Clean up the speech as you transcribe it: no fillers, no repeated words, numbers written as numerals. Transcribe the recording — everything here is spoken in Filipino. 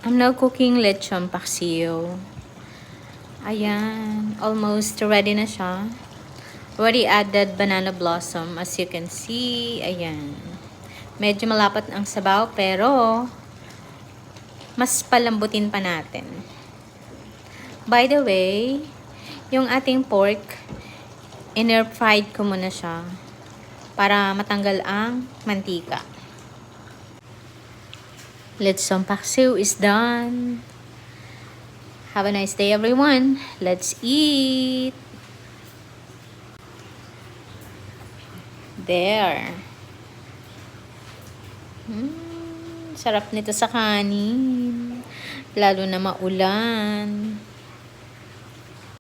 I'm now cooking lechon paksiw. Ayan, almost ready na siya. Already added banana blossom as you can see. Ayan. Medyo malapat ang sabaw pero mas palambutin pa natin. By the way, yung ating pork, in-air fried ko muna siya para matanggal ang mantika. Lechon paksiw is done. Have a nice day, everyone. Let's eat. There. Sarap nito sa kanin. Lalo na maulan.